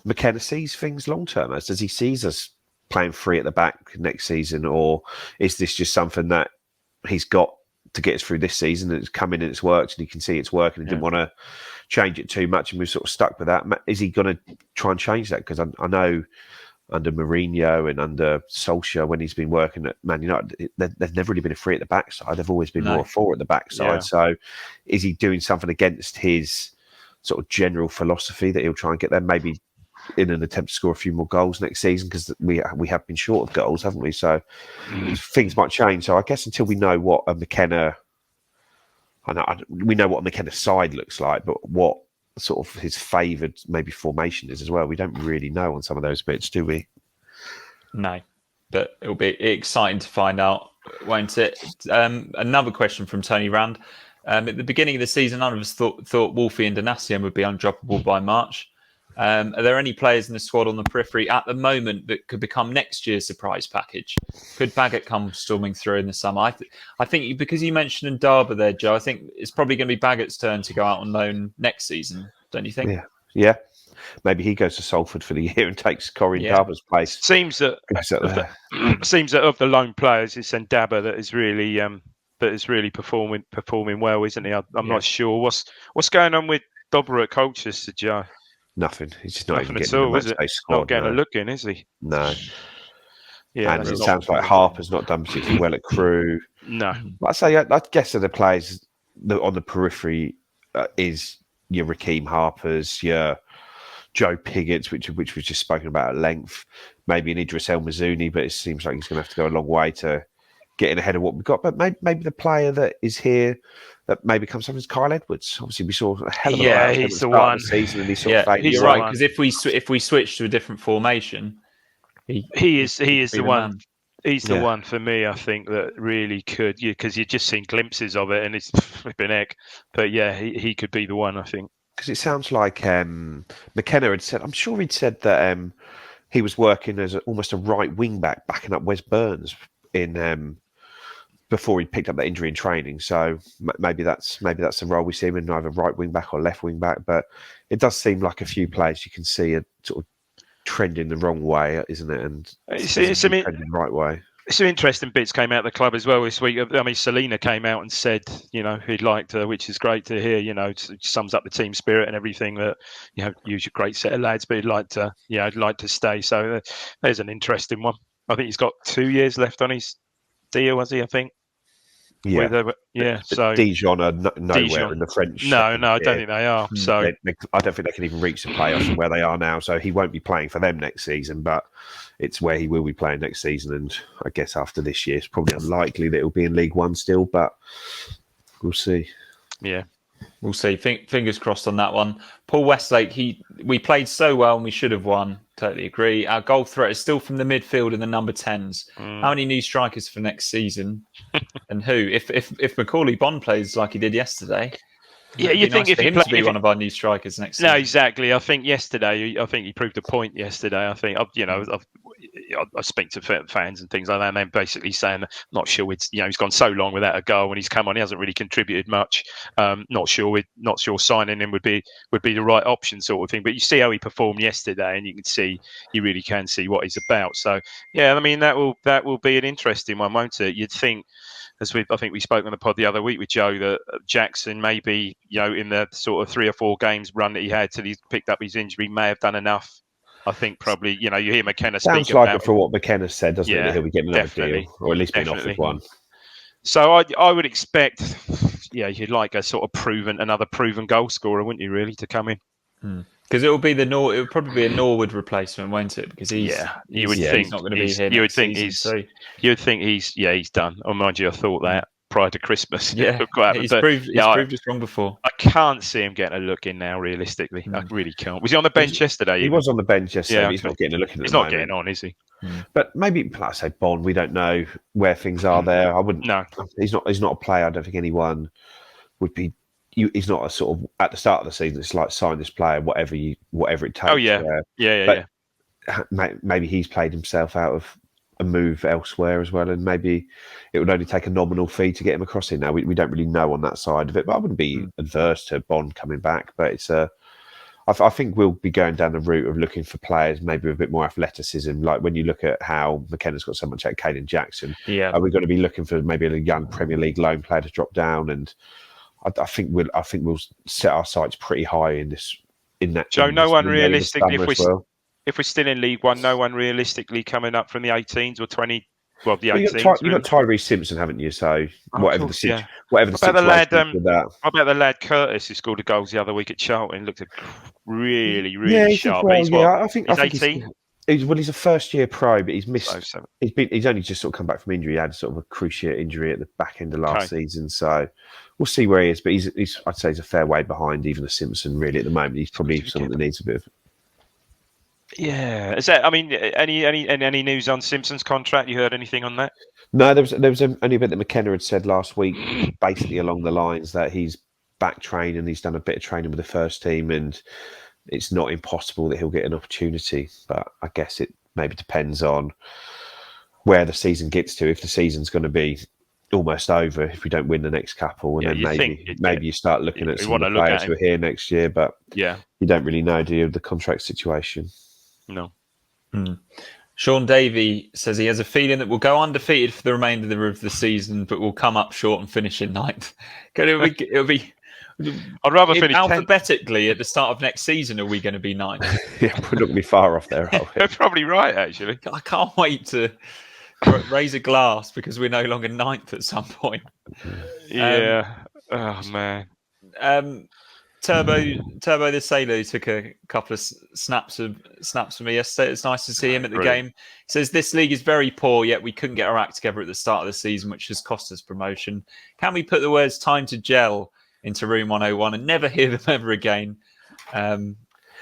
McKenna sees things long term as? Does he sees us playing free at the back next season, or is this just something that he's got to get us through this season, and it's come in and it's worked, and he can see it's working, and didn't want to change it too much, and we've sort of stuck with that? Is he going to try and change that? Because I know under Mourinho and under Solskjaer, when he's been working at Man United, they've never really been a 3 at the backside. They've always been more a 4 at the backside. Yeah. So is he doing something against his sort of general philosophy that he'll try and get there, maybe in an attempt to score a few more goals next season? Because we have been short of goals, haven't we? So things might change. So I guess until we know what a McKenna... we know what a McKenna side looks like, but what sort of his favoured maybe formation is as well, we don't really know on some of those bits, do we? No, but it'll be exciting to find out, won't it? Another question from Tony Rand. At the beginning of the season, none of us thought Wolfie and Donacien would be undroppable by March. Are there any players in the squad on the periphery at the moment that could become next year's surprise package? Could Baggett come storming through in the summer? I think because you mentioned Ndaba there, Joe, I think it's probably going to be Baggett's turn to go out on loan next season, don't you think? Yeah. Maybe he goes to Salford for the year and takes Corey Ndaba's place. Seems that of the loan players, it's Ndaba that is really performing well, isn't he? I'm not sure what's going on with Dobber at Colchester, Joe. Nothing. He's just not Nothing even at getting all, is it? squad, not getting a look in, is he? No. Yeah, and it sounds like Harper's not done particularly well at Crewe. No. I guess of the players on the periphery is your Raheem Harper's, your Joe Piggott's, which was just spoken about at length. Maybe an Idris El Mazouni, but it seems like he's going to have to go a long way to getting ahead of what we've got. But maybe the player that is here that maybe comes up is Kyle Edwards. Obviously, we saw a hell of a lot of he's the one. Of the season, and he's sort of faded. You're right, because if we switch to a different formation, he is the one. Man. He's the one for me, I think, that really could, because you've just seen glimpses of it and it's flipping heck. But yeah, he could be the one, I think. Because it sounds like McKenna had said, I'm sure he'd said that he was working as almost a right wing back, backing up Wes Burns in before he picked up that injury in training. So maybe that's the role we see him in, either right wing back or left wing back. But it does seem like a few players you can see are sort of trending the wrong way, isn't it? And it's trending the right way. Some interesting bits came out of the club as well this week. I mean, Selena came out and said, he'd liked her, which is great to hear. It sums up the team spirit and everything. That use a great set of lads, but he'd like to stay. So there's an interesting one. I think he's got 2 years left on his deal, was he? I think. Yeah. So Dijon are nowhere in the French. No, I don't think they are. So I don't think they can even reach the playoffs from where they are now. So he won't be playing for them next season, but it's where he will be playing next season. And I guess after this year, it's probably unlikely that he'll be in League One still, but we'll see. Yeah. We'll see. Fingers crossed on that one. Paul Westlake, we played so well and we should have won. Totally agree. Our goal threat is still from the midfield and the number 10s. How many new strikers for next season? And who? If Macaulay Bond plays like he did yesterday, you think if he to be one of our new strikers next season. No, exactly. I think he proved a point yesterday. I think I speak to fans and things like that, and they're basically saying, not sure he's gone so long without a goal, and he's come on, he hasn't really contributed much. Not sure signing him would be the right option, sort of thing. But you see how he performed yesterday, and you really can see what he's about. So yeah, I mean that will be an interesting one, won't it? You'd think, I think we spoke on the pod the other week with Joe, that Jackson maybe in the sort of 3 or 4 games run that he had till he picked up his injury may have done enough. I think probably, you hear McKenna speak about... Sounds like it for what McKenna said, doesn't it? That he'll be getting another deal, or at least being offered one. So I would expect, you'd like another proven goal scorer, wouldn't you, really, to come in? Because it would probably be a Norwood replacement, won't it? Because he's not going to be here. You would think he's done. Oh, mind you, I thought that prior to Christmas. Yeah, he's proved us wrong before. I can't see him getting a look in now, realistically. I really can't. Was he on the bench yesterday? He was on the bench yesterday. But he's not getting a look in. He's not getting on, is he? But maybe, like I say, Bond, we don't know where things are there. I wouldn't. No, he's not a player. I don't think anyone would be. He's not a sort of at the start of the season. It's like sign this player, whatever it takes. Oh yeah. Maybe he's played himself out of a move elsewhere as well, and maybe it would only take a nominal fee to get him across here. Now we don't really know on that side of it, but I wouldn't be adverse to Bond coming back. But it's I think we'll be going down the route of looking for players maybe with a bit more athleticism. Like when you look at how McKenna's got so much out of Caden Jackson, are we going to be looking for maybe a young Premier League loan player to drop down? And I think we'll set our sights pretty high in that. Joe, no one realistically, if we're still in League One, no one realistically coming up from the 18s or 20. Well, the 18s. You've got Tyrese Simpson, haven't you? So whatever the situation with that. What about the lad Curtis who scored a goal the other week at Charlton? Looked really sharp. I think 18. He's a first-year pro, but he's missed. He's only just sort of come back from injury. He had sort of a cruciate injury at the back end of last season, so we'll see where he is. But I'd say he's a fair way behind even the Simpson. Really, at the moment, he's probably someone that needs a bit of. Yeah, is that? I mean, any news on Simpson's contract? You heard anything on that? No, there was only a bit that McKenna had said last week, basically along the lines that he's back training. He's done a bit of training with the first team, and it's not impossible that he'll get an opportunity. But I guess it maybe depends on where the season gets to. If the season's going to be almost over, if we don't win the next couple, and then maybe you start looking at some of the players who are here next year. But you don't really know, do you, the contract situation? No. Sean Davey says he has a feeling that we'll go undefeated for the remainder of the season, but we'll come up short and finish in ninth. It'll be I'd rather finish alphabetically 10th. At the start of next season. Are we going to be ninth? Yeah, we're not going to be far off there. You're probably right, actually. I can't wait to raise a glass because we're no longer ninth at some point. Yeah. Oh man. Turbo the Sailor took a couple of snaps for me yesterday. It's nice to see him at the game. He says this league is very poor, yet we couldn't get our act together at the start of the season, which has cost us promotion. Can we put the words "time to gel" into Room 101 and never hear them ever again?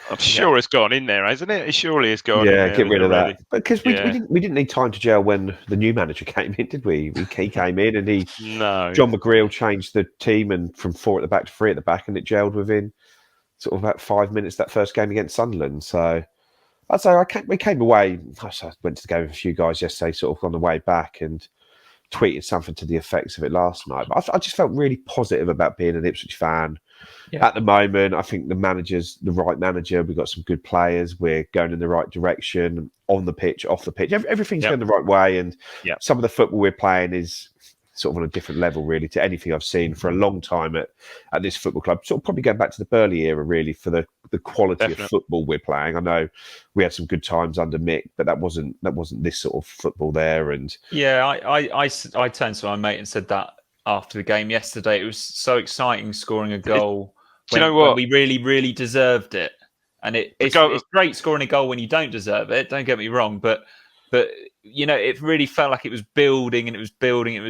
I'm sure it's gone in there, hasn't it? It surely has gone. Yeah, get rid of that. Because we didn't need time to gel when the new manager came in, did we? He came in and John McGreal changed the team and from 4 at the back to 3 at the back, and it gelled within sort of about 5 minutes that first game against Sunderland. So I'd say we came away. I went to the game with a few guys yesterday, sort of on the way back, and tweeted something to the effects of it last night. But I just felt really positive about being an Ipswich fan. At the moment, I think the manager's the right manager. We've got some good players. We're going in the right direction on the pitch, off the pitch. Everything's going the right way. And some of the football we're playing is sort of on a different level, really, to anything I've seen for a long time at this football club. Sort of probably going back to the Burley era, really, for the quality of football we're playing. I know we had some good times under Mick, but that wasn't this sort of football there. And I turned to my mate and said that after the game yesterday. It was so exciting scoring a goal. When we really, really deserved it. And it's great scoring a goal when you don't deserve it. Don't get me wrong, but it really felt like it was building and it was building, and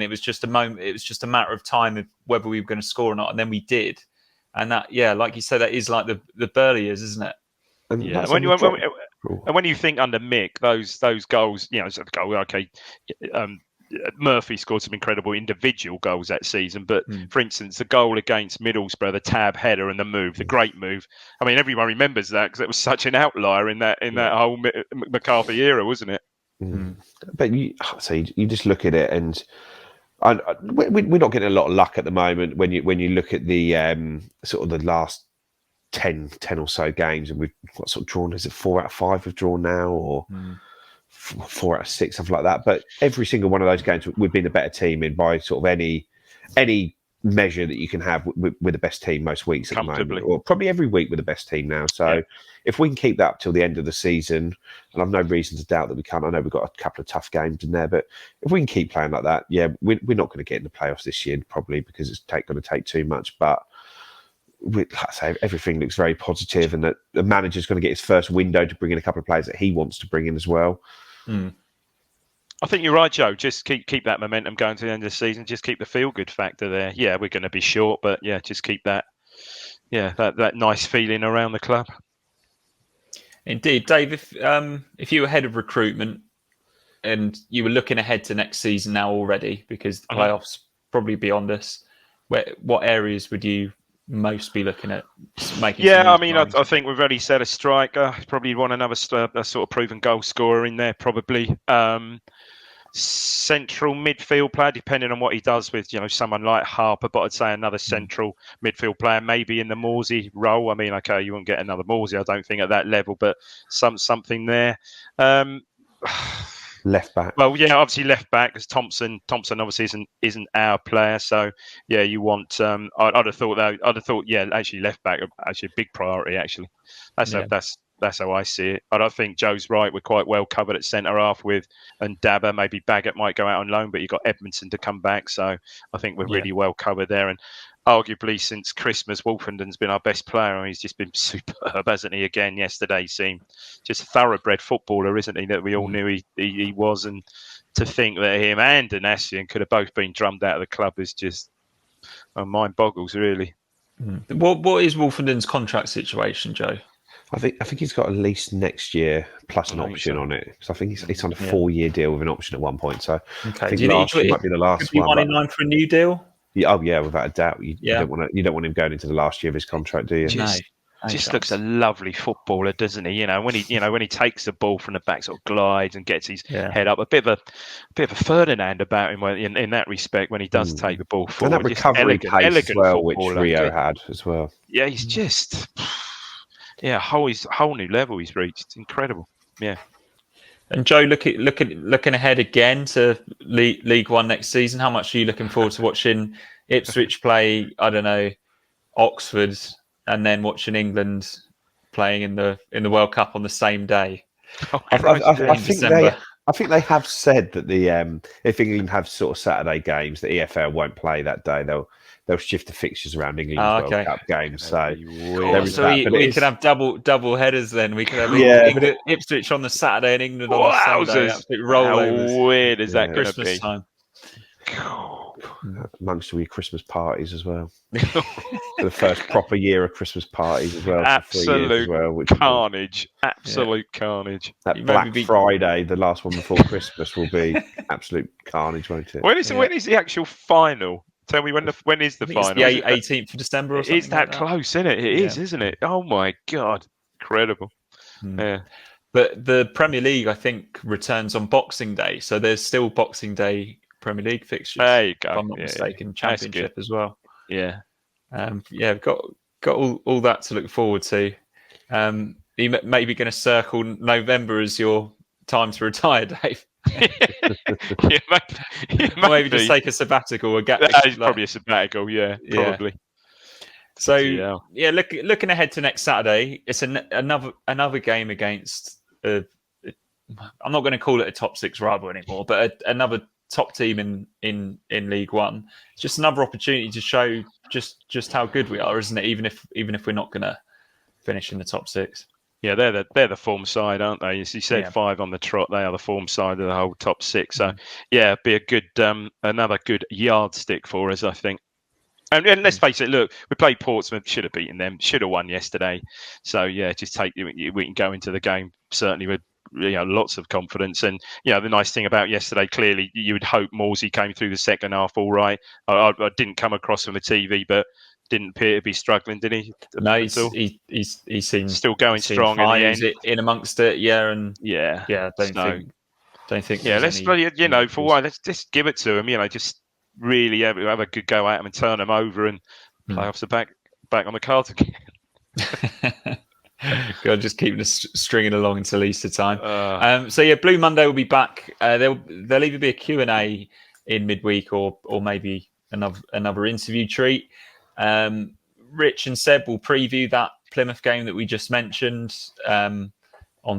it was just a moment. It was just a matter of time of whether we were going to score or not, and then we did. And that, like you said, that is like the Burley years, isn't it? And when you think under Mick, those goals, Murphy scored some incredible individual goals that season, but for instance, the goal against Middlesbrough, the tab header and the great move. I mean, everyone remembers that because it was such an outlier in that whole McCarthy era, wasn't it? But you just look at it, and we're not getting a lot of luck at the moment when you look at the sort of the last 10 or so games, and we've got sort of drawn. Is it 4 out of 5 we've drawn now, or 4 out of 6, something like that? But every single one of those games, we've been a better team in by sort of any measure that you can have. With the best team most weeks at the moment, or probably every week with the best team now. So if we can keep that up till the end of the season, and I've no reason to doubt that we can. I know we've got a couple of tough games in there, but if we can keep playing like that, we're not going to get in the playoffs this year, probably because it's going to take too much. But like I say, everything looks very positive, and that the manager's going to get his first window to bring in a couple of players that he wants to bring in as well. I think you're right, Joe. Just keep that momentum going to the end of the season. Just keep the feel-good factor there. Yeah, we're going to be short, but just keep that nice feeling around the club. Indeed. Dave, if you were head of recruitment and you were looking ahead to next season now already, because the playoffs probably beyond us, what areas would you most be looking at making? I think we've already said a striker. Probably want another sort of proven goal scorer in there, probably. Central midfield player, depending on what he does with someone like Harper, but I'd say another central midfield player, maybe in the Morsey role. I mean, okay, you won't get another Morsey, I don't think, at that level, but something there. Left back. Well, obviously left back, because Thompson obviously isn't our player. So you want. I'd have thought actually left back, actually a big priority. Actually, that's how I see it. I don't think Joe's right. We're quite well covered at centre half and Dabber. Maybe Baggett might go out on loan, but you've got Edmondson to come back. So I think we're really well covered there. And arguably since Christmas, Wolfenden's been our best player. I mean, he's just been superb, hasn't he? Again, yesterday seemed just a thoroughbred footballer, isn't he? That we all knew he was. And to think that him and Donatian could have both been drummed out of the club is just mind boggles, really. What is Wolfenden's contract situation, Joe? I think he's got a lease next year plus an option on it. So I think he's on a 4-year deal with an option at one point. So I think last year might be the last one. 1 in 9 for a new deal? Yeah, without a doubt. You don't want him going into the last year of his contract, do you? No. Just looks a lovely footballer, doesn't he? When he takes the ball from the back, sort of glides and gets his head up. A bit of a Ferdinand about him in that respect when he does take the ball forward. And that recovery pace as well, which Rio had as well. Yeah, he's just a whole new level he's reached. It's incredible. Yeah. And Joe, looking ahead again to League One next season, how much are you looking forward to watching Ipswich play? I don't know, Oxford, and then watching England playing in the World Cup on the same day. I think they have said that if England have sort of Saturday games, the EFL won't play that day. They'll shift the fixtures around England's World Cup games. So we could have double headers then. We could have Ipswich on the Saturday and England on the Sunday. Absolute rollovers. How weird is that going to Christmas be? Time. Amongst all your Christmas parties as well. For the first proper year of Christmas parties as well. Absolute carnage. Carnage. That Black Friday, the last one before Christmas, will be absolute carnage, won't it? When is the actual final? Tell me when is the final? It's the 18th of December or something. It's that close, isn't it? It is, isn't it? Oh my God. Incredible. Yeah. But the Premier League, I think, returns on Boxing Day. So there's still Boxing Day Premier League fixtures. There you go. If I'm not mistaken. Championship as well. Yeah. We've got all that to look forward to. You maybe going to circle November as your time to retire, Dave. Maybe just take a sabbatical. That is probably a sabbatical. Yeah, probably. So looking ahead to next Saturday, it's another game against. I'm not going to call it a top 6 rival anymore, but another top team in League One. It's just another opportunity to show just how good we are, isn't it? Even if we're not going to finish in the top 6. Yeah, they're the form side, aren't they? As you said, 5 on the trot. They are the form side of the whole top 6. So be a good another good yardstick for us, I think. And let's face it, look, we played Portsmouth, should have beaten them, should have won yesterday. So just we can go into the game certainly with lots of confidence. And the nice thing about yesterday, clearly you would hope Morsey came through the second half all right. I didn't come across from the TV, but didn't appear to be struggling, did he? No, he seems still going strong in the end. In amongst it, don't think. Yeah, let's for one, let's just give it to him. Just really have a good go at him and turn them over, and playoffs are back on the cards again. God, just keeping us stringing along until Easter time. Blue Monday will be back. There'll either be a Q&A in midweek or maybe another interview treat. Rich and Seb will preview that Plymouth game that we just mentioned on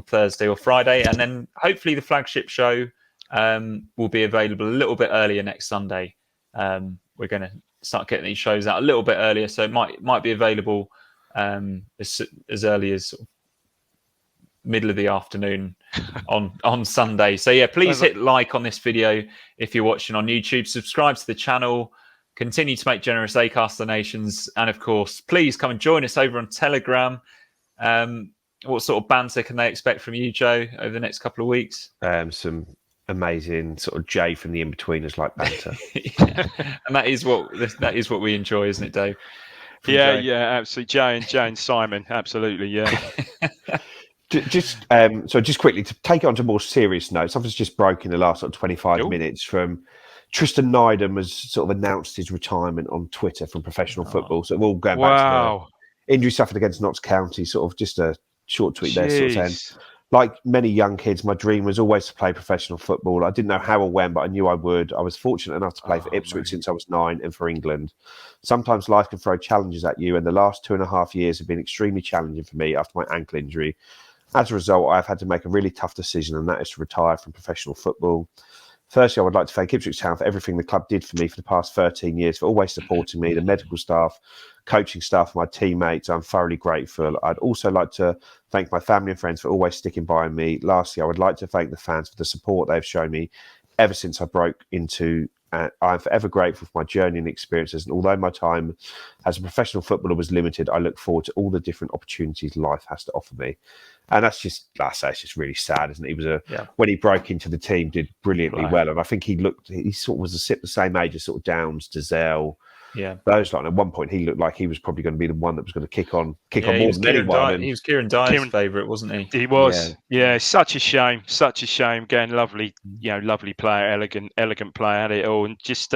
Thursday or Friday, and then hopefully the flagship show will be available a little bit earlier next Sunday. We're going to start getting these shows out a little bit earlier, so it might be available as early as middle of the afternoon on Sunday. So please hit like on this video if you're watching on YouTube. Subscribe to the channel. Continue to make generous Acast donations, and of course, please come and join us over on Telegram. What sort of banter can they expect from you, Joe, over the next couple of weeks? Some amazing sort of Jay from the In-Betweeners like banter. And that is what we enjoy, isn't it, Dave? Yeah, absolutely. Jay and Simon, absolutely, yeah. Just quickly to take it on to a more serious note, something's just broke in the last sort of 25 minutes from Tristan Nydam has sort of announced his retirement on Twitter from professional football. So we're all going back to the injury suffered against Notts County, sort of just a short tweet there, sort of saying, like many young kids, my dream was always to play professional football. I didn't know how or when, but I knew I would. I was fortunate enough to play for Ipswich since I was 9 and for England. Sometimes life can throw challenges at you, and the last 2.5 years have been extremely challenging for me after my ankle injury. As a result, I've had to make a really tough decision, and that is to retire from professional football. Firstly, I would like to thank Ipswich Town for everything the club did for me for the past 13 years, for always supporting me, the medical staff, coaching staff, my teammates. I'm thoroughly grateful. I'd also like to thank my family and friends for always sticking by me. Lastly, I would like to thank the fans for the support they've shown me ever since I broke into. I'm forever grateful for my journey and experiences. And although my time as a professional footballer was limited, I look forward to all the different opportunities life has to offer me. And that's just, it's just really sad, isn't it? He was when he broke into the team, did brilliantly well. And I think he sort of was the same age as sort of Downs, Dazelle, those lot. And at one point, he looked like he was probably going to be the one that was going to kick on more than Kieran anyone. He was Kieran Dyer's favourite, wasn't he? He was. Yeah, such a shame. Such a shame. Again, lovely, lovely player, elegant player, had it all, and just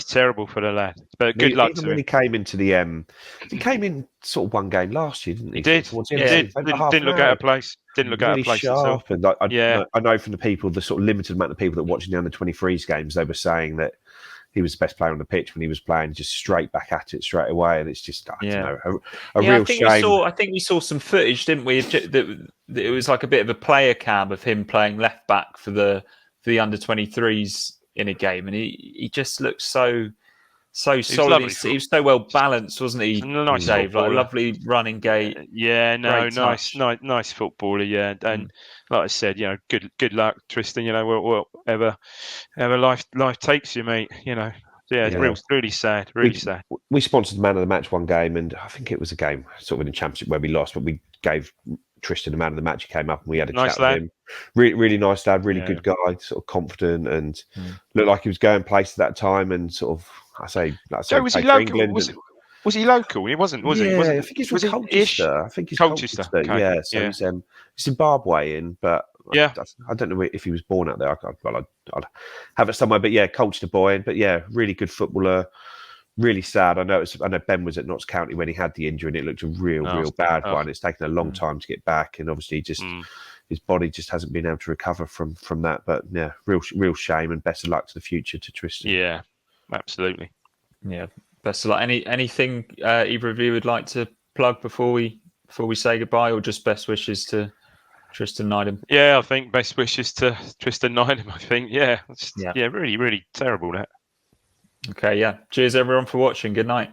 terrible for the lad. But good luck to him. When he came into the he came in sort of one game last year, didn't he? He did. Didn't look out of place. Didn't look out of place sharp. at all. And I know from the people, the sort of limited amount of people that were watching the under-23s games, they were saying that he was the best player on the pitch when he was playing, just straight back at it straight away. And it's just, I don't know, a real shame. I think we saw some footage, didn't we? That it was like a bit of a player cam of him playing left back for the under-23s in a game, and he just looked so solid. He was so well balanced, wasn't he? Nice Dave, like a lovely running gate. Nice footballer. Yeah, and like I said, good luck, Tristan. Whatever life takes you, mate. Really sad. Sad. We sponsored the man of the match one game, and I think it was a game sort of in the championship where we lost, but we gave Tristan the man of the match. He came up and we had a chat with him. Really nice lad, really good guy, sort of confident, and looked like he was going places at that time. And sort of, so was he local? Was he local? He wasn't, was he? I think he's from Colchester. I think he's Colchester. Okay. Yeah, so he's Zimbabwean, but I don't know if he was born out there. I'd have it somewhere, but Colchester boy. But really good footballer. Really sad. I know Ben was at Notts County when he had the injury, and it looked a real bad one. It's taken a long time to get back, and obviously just his body just hasn't been able to recover from that. But real shame, and best of luck to the future to Tristan. Yeah, absolutely. Yeah, best of luck. Anything either of you would like to plug before we say goodbye, or just best wishes to Tristan Nydam? Yeah, I think best wishes to Tristan Nydam. I think really terrible that. Okay, cheers everyone for watching. Good night.